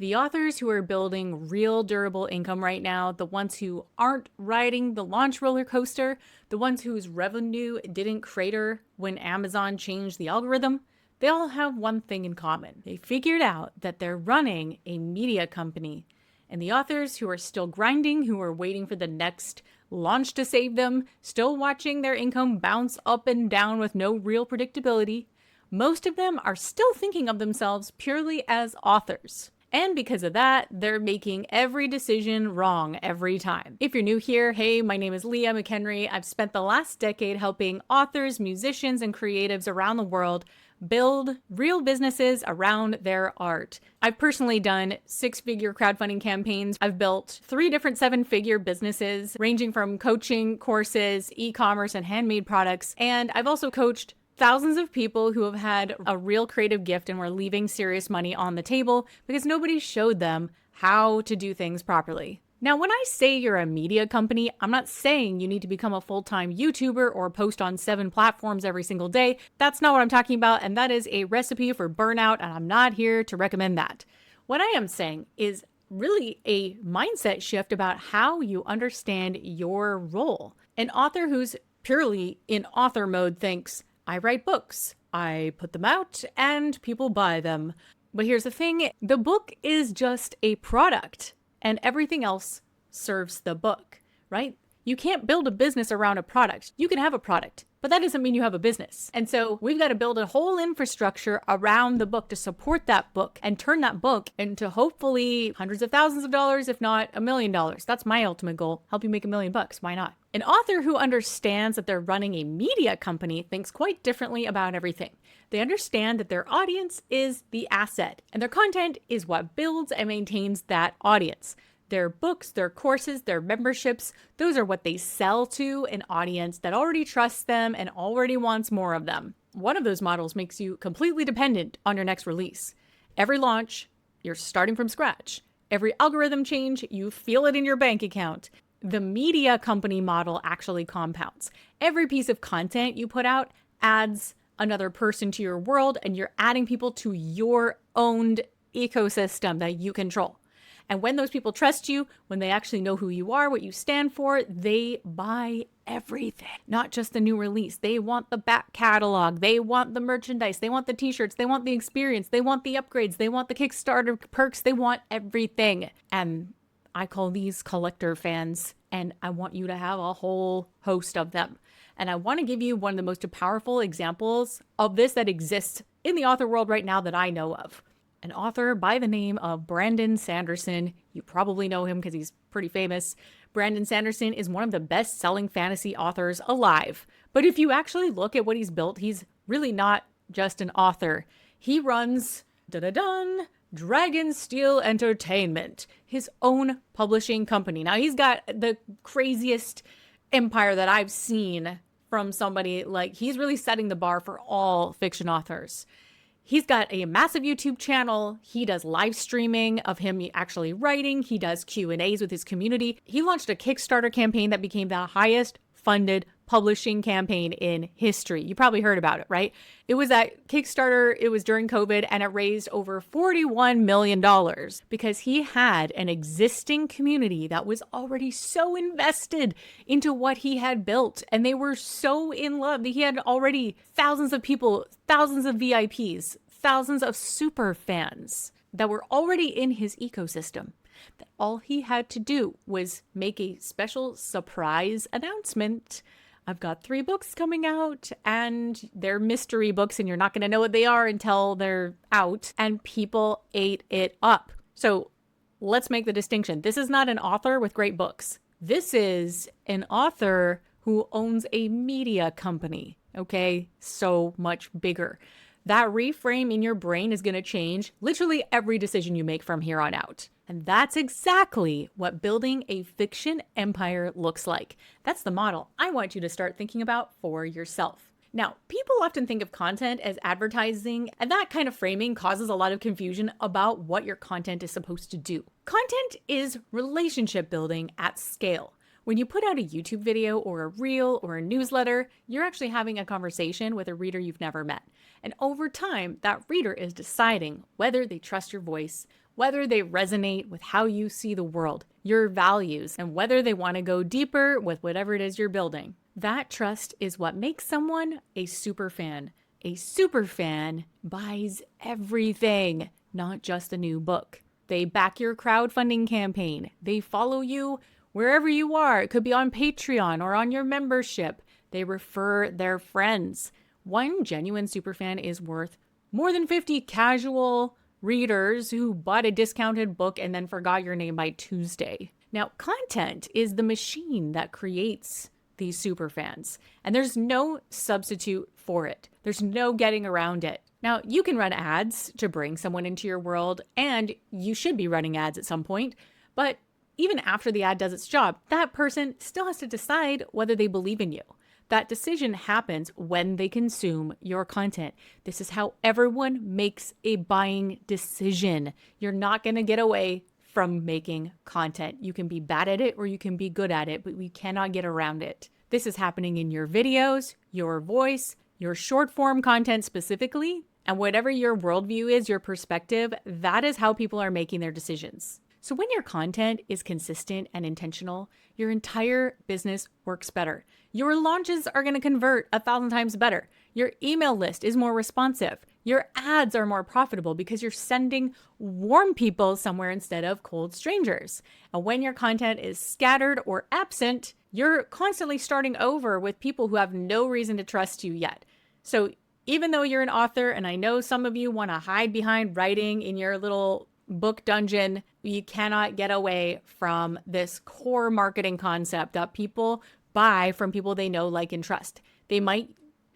The authors who are building real durable income right now, the ones who aren't riding the launch roller coaster, the ones whose revenue didn't crater when Amazon changed the algorithm, they all have one thing in common. They figured out that they're running a media company. And the authors who are still grinding, who are waiting for the next launch to save them, still watching their income bounce up and down with no real predictability, most of them are still thinking of themselves purely as authors. And because of that, they're making every decision wrong every time. If you're new here, hey, my name is Leah McHenry. I've spent the last decade helping authors, musicians, and creatives around the world build real businesses around their art. I've personally done 6-figure crowdfunding campaigns. I've built 3 different 7-figure businesses, ranging from coaching, courses, e-commerce, and handmade products. And I've also coached thousands of people who have had a real creative gift and were leaving serious money on the table because nobody showed them how to do things properly. Now, when I say you're a media company, I'm not saying you need to become a full-time YouTuber or post on 7 platforms every single day. That's not what I'm talking about, and that is a recipe for burnout, and I'm not here to recommend that. What I am saying is really a mindset shift about how you understand your role. An author who's purely in author mode thinks, I write books, I put them out, and people buy them. But here's the thing, the book is just a product, and everything else serves the book, right? You can't build a business around a product. You can have a product, but that doesn't mean you have a business. And so we've got to build a whole infrastructure around the book to support that book and turn that book into hopefully hundreds of thousands of dollars, if not $1 million. That's my ultimate goal. Help you make $1 million. Why not? An author who understands that they're running a media company thinks quite differently about everything. They understand that their audience is the asset, and their content is what builds and maintains that audience. Their books, their courses, their memberships, those are what they sell to an audience that already trusts them and already wants more of them. One of those models makes you completely dependent on your next release. Every launch, you're starting from scratch. Every algorithm change, you feel it in your bank account. The media company model actually compounds. Every piece of content you put out adds another person to your world, and you're adding people to your owned ecosystem that you control. And when those people trust you, when they actually know who you are, what you stand for, they buy everything, not just the new release. They want the back catalog. They want the merchandise. They want the t-shirts. They want the experience. They want the upgrades. They want the Kickstarter perks. They want everything. And I call these collector fans, and I want you to have a whole host of them. And I want to give you one of the most powerful examples of this that exists in the author world right now that I know of. An author by the name of Brandon Sanderson. You probably know him because he's pretty famous. Brandon Sanderson is one of the best-selling fantasy authors alive. But if you actually look at what he's built, he's really not just an author. He runs Dragonsteel Entertainment, his own publishing company. Now, he's got the craziest empire that I've seen from somebody. Like, he's really setting the bar for all fiction authors. He's got a massive YouTube channel. He does live streaming of him actually writing. He does Q&As with his community. He launched a Kickstarter campaign that became the highest funded publishing campaign in history. You probably heard about it, right? It was at Kickstarter, it was during COVID, and it raised over $41 million because he had an existing community that was already so invested into what he had built, and they were so in love. He had already thousands of people, thousands of VIPs, thousands of super fans that were already in his ecosystem. That all he had to do was make a special surprise announcement. I've got 3 books coming out, and they're mystery books, and you're not going to know what they are until they're out. And people ate it up. So let's make the distinction. This is not an author with great books. This is an author who owns a media company. Okay, so much bigger. That reframe in your brain is going to change literally every decision you make from here on out. And that's exactly what building a fiction empire looks like. That's the model I want you to start thinking about for yourself. Now, people often think of content as advertising, and that kind of framing causes a lot of confusion about what your content is supposed to do. Content is relationship building at scale. When you put out a YouTube video or a reel or a newsletter, you're actually having a conversation with a reader you've never met. And over time, that reader is deciding whether they trust your voice, whether they resonate with how you see the world, your values, and whether they want to go deeper with whatever it is you're building. That trust is what makes someone a super fan. A super fan buys everything, not just a new book. They back your crowdfunding campaign. They follow you wherever you are. It could be on Patreon or on your membership. They refer their friends. One genuine superfan is worth more than 50 casual readers who bought a discounted book and then forgot your name by Tuesday. Now, content is the machine that creates these superfans, and there's no substitute for it. There's no getting around it. Now, you can run ads to bring someone into your world, and you should be running ads at some point, but even after the ad does its job, that person still has to decide whether they believe in you. That decision happens when they consume your content. This is how everyone makes a buying decision. You're not going to get away from making content. You can be bad at it or you can be good at it, but we cannot get around it. This is happening in your videos, your voice, your short form content specifically, and whatever your worldview is, your perspective, that is how people are making their decisions. So when your content is consistent and intentional, your entire business works better. Your launches are going to convert 1,000 times better. Your email list is more responsive. Your ads are more profitable because you're sending warm people somewhere instead of cold strangers. And when your content is scattered or absent, you're constantly starting over with people who have no reason to trust you yet. So even though you're an author, and I know some of you want to hide behind writing in your little book dungeon, you cannot get away from this core marketing concept that people buy from people they know, like, and trust.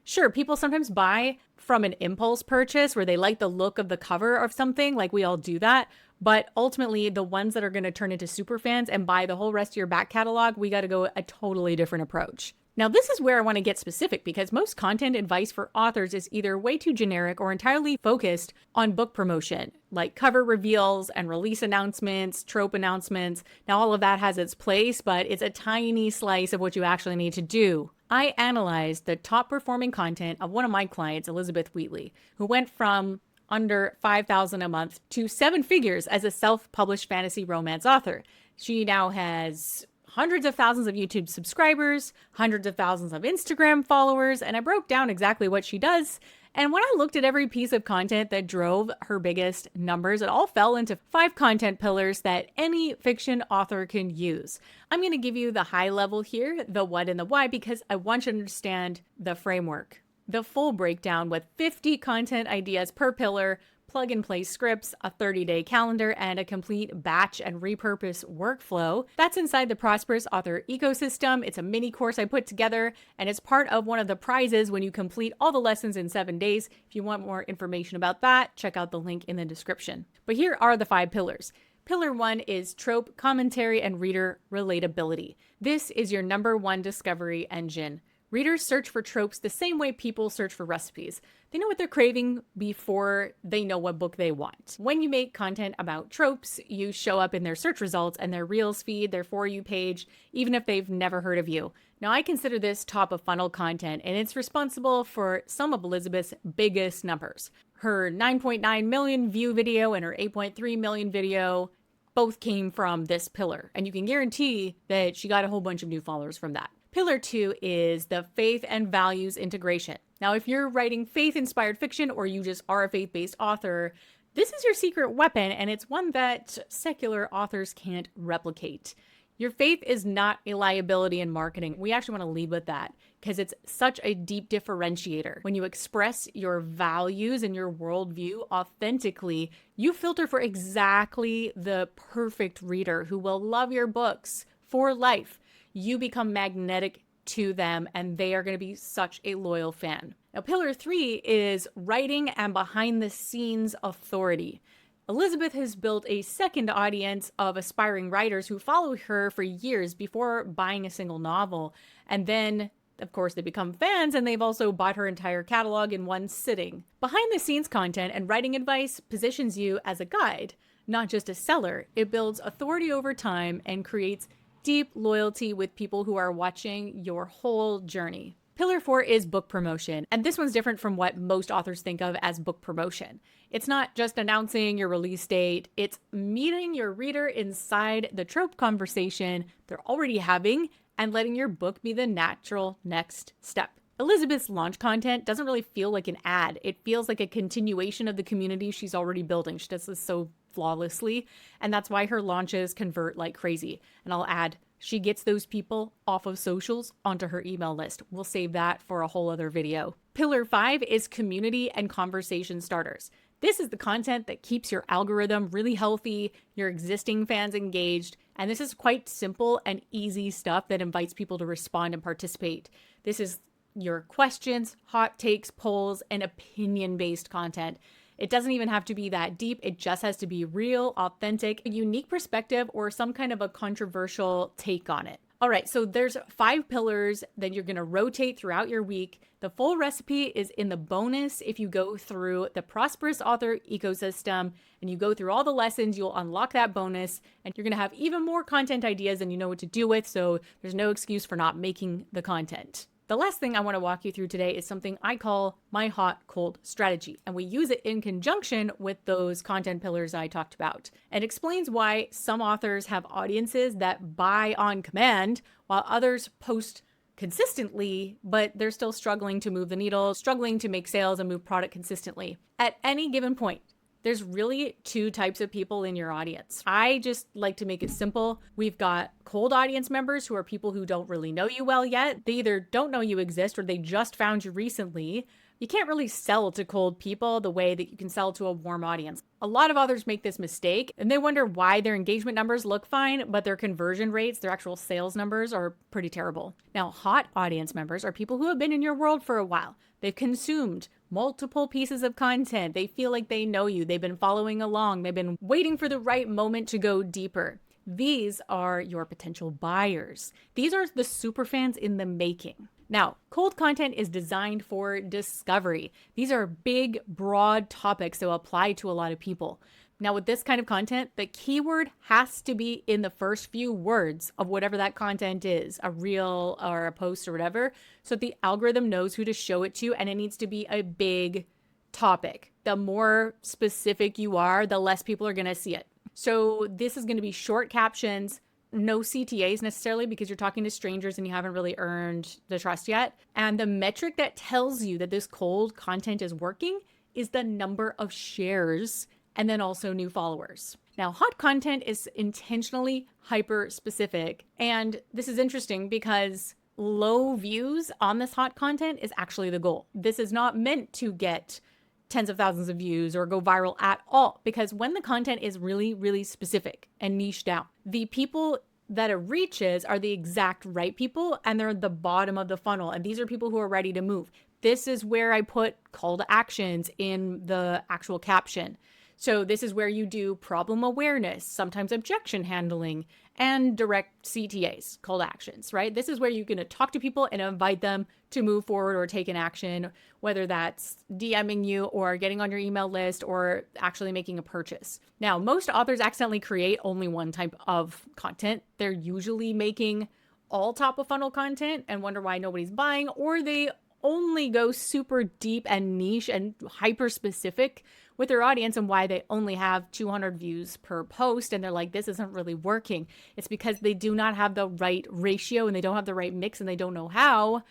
Sure, people sometimes buy from an impulse purchase where they like the look of the cover of something, like we all do that. But ultimately, the ones that are going to turn into super fans and buy the whole rest of your back catalog, we got to go a totally different approach. Now, this is where I want to get specific because most content advice for authors is either way too generic or entirely focused on book promotion, like cover reveals and release announcements, trope announcements. Now, all of that has its place, but it's a tiny slice of what you actually need to do. I analyzed the top performing content of one of my clients, Elisabeth Wheatley, who went from under $5,000 a month to 7 figures as a self-published fantasy romance author. She now has hundreds of thousands of YouTube subscribers, hundreds of thousands of Instagram followers, and I broke down exactly what she does. And when I looked at every piece of content that drove her biggest numbers, it all fell into 5 content pillars that any fiction author can use. I'm going to give you the high level here, the what and the why, because I want you to understand the framework. The full breakdown with 50 content ideas per pillar, plug and play scripts, a 30-day calendar, and a complete batch and repurpose workflow. That's inside the Prosperous Author ecosystem. It's a mini course I put together, and it's part of one of the prizes when you complete all the lessons in 7 days. If you want more information about that, check out the link in the description. But here are the 5 pillars. Pillar 1 is trope, commentary, and reader relatability. This is your number 1 discovery engine. Readers search for tropes the same way people search for recipes. They know what they're craving before they know what book they want. When you make content about tropes, you show up in their search results and their Reels feed, their For You page, even if they've never heard of you. Now, I consider this top of funnel content, and it's responsible for some of Elisabeth's biggest numbers. Her 9.9 million view video and her 8.3 million video both came from this pillar, and you can guarantee that she got a whole bunch of new followers from that. Pillar 2 is the faith and values integration. Now, if you're writing faith-inspired fiction or you just are a faith-based author, this is your secret weapon, and it's one that secular authors can't replicate. Your faith is not a liability in marketing. We actually want to lead with that because it's such a deep differentiator. When you express your values and your worldview authentically, you filter for exactly the perfect reader who will love your books for life. You become magnetic to them and they are going to be such a loyal fan. Now, pillar 3 is writing and behind the scenes authority. Elisabeth has built a second audience of aspiring writers who follow her for years before buying a single novel. And then, of course, they become fans and they've also bought her entire catalog in one sitting. Behind the scenes content and writing advice positions you as a guide, not just a seller. It builds authority over time and creates deep loyalty with people who are watching your whole journey. Pillar 4 is book promotion, and this one's different from what most authors think of as book promotion. It's not just announcing your release date, it's meeting your reader inside the trope conversation they're already having and letting your book be the natural next step. Elisabeth's launch content doesn't really feel like an ad. It feels like a continuation of the community she's already building. She does this so flawlessly, and that's why her launches convert like crazy. And I'll add, she gets those people off of socials onto her email list. We'll save that for a whole other video. Pillar 5 is community and conversation starters. This is the content that keeps your algorithm really healthy, your existing fans engaged, and this is quite simple and easy stuff that invites people to respond and participate. This is your questions, hot takes, polls, and opinion-based content. It doesn't even have to be that deep. It just has to be real, authentic, a unique perspective, or some kind of a controversial take on it. All right, so there's 5 pillars that you're going to rotate throughout your week. The full recipe is in the bonus. If you go through the Prosperous Author Ecosystem and you go through all the lessons, you'll unlock that bonus and you're going to have even more content ideas and you know what to do with. So there's no excuse for not making the content. The last thing I want to walk you through today is something I call my hot cold strategy, and we use it in conjunction with those content pillars I talked about. It explains why some authors have audiences that buy on command while others post consistently, but they're still struggling to move the needle, struggling to make sales and move product consistently. At any given point, there's really 2 types of people in your audience. I just like to make it simple. We've got cold audience members who are people who don't really know you well yet. They either don't know you exist or they just found you recently. You can't really sell to cold people the way that you can sell to a warm audience. A lot of authors make this mistake and they wonder why their engagement numbers look fine, but their conversion rates, their actual sales numbers are pretty terrible. Now, hot audience members are people who have been in your world for a while. They've consumed multiple pieces of content. They feel like they know you. They've been following along. They've been waiting for the right moment to go deeper. These are your potential buyers. These are the superfans in the making. Now, cold content is designed for discovery. These are big, broad topics that will apply to a lot of people. Now, with this kind of content, the keyword has to be in the first few words of whatever that content is, a reel or a post or whatever, so the algorithm knows who to show it to, and it needs to be a big topic. The more specific you are, the less people are going to see it. So this is going to be short captions, no CTAs necessarily because you're talking to strangers and you haven't really earned the trust yet. And the metric that tells you that this cold content is working is the number of shares and then also new followers. Now, hot content is intentionally hyper specific. And this is interesting because low views on this hot content is actually the goal. This is not meant to get tens of thousands of views or go viral at all, because when the content is really, really specific and niche down, the people that it reaches are the exact right people and they're at the bottom of the funnel. And these are people who are ready to move. This is where I put call to actions in the actual caption. So this is where you do problem awareness, sometimes objection handling, and direct CTAs, call to actions, right? This is where you're going to talk to people and invite them to move forward or take an action, whether that's DMing you or getting on your email list or actually making a purchase. Now, most authors accidentally create only one type of content. They're usually making all top of funnel content and wonder why nobody's buying, or they only go super deep and niche and hyper specific with their audience and why they only have 200 views per post. And they're like, this isn't really working. It's because they do not have the right ratio and they don't have the right mix and they don't know how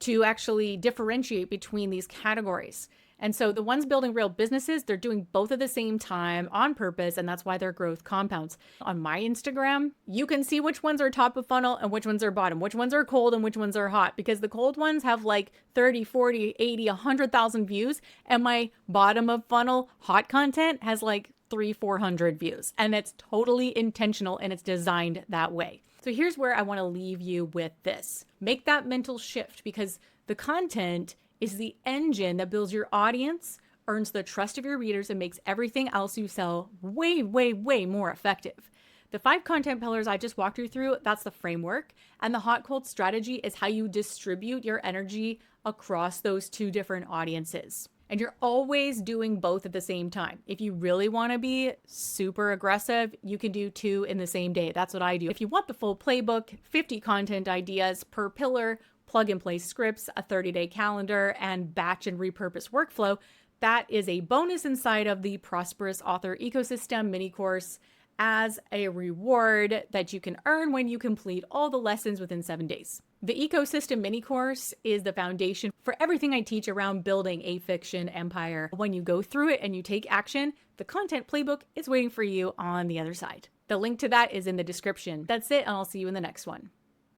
to actually differentiate between these categories. And so the ones building real businesses, they're doing both at the same time on purpose, and that's why their growth compounds. On my Instagram, you can see which ones are top of funnel and which ones are bottom, which ones are cold and which ones are hot, because the cold ones have like 30, 40, 80, 100,000 views, and my bottom of funnel hot content has like 300-400 views. And it's totally intentional and it's designed that way. So here's where I want to leave you with this. Make that mental shift, because the content is the engine that builds your audience, earns the trust of your readers, and makes everything else you sell way, way, way more effective. The 5 content pillars I just walked you through, that's the framework. And the hot cold strategy is how you distribute your energy across those 2 different audiences. And you're always doing both at the same time. If you really want to be super aggressive, you can do 2 in the same day. That's what I do. If you want the full playbook, 50 content ideas per pillar, plug and play scripts, a 30-day calendar, and batch and repurpose workflow, that is a bonus inside of the Prosperous Author Ecosystem mini course as a reward that you can earn when you complete all the lessons within 7 days. The Ecosystem mini course is the foundation for everything I teach around building a fiction empire. When you go through it and you take action, the content playbook is waiting for you on the other side. The link to that is in the description. That's it, and I'll see you in the next one.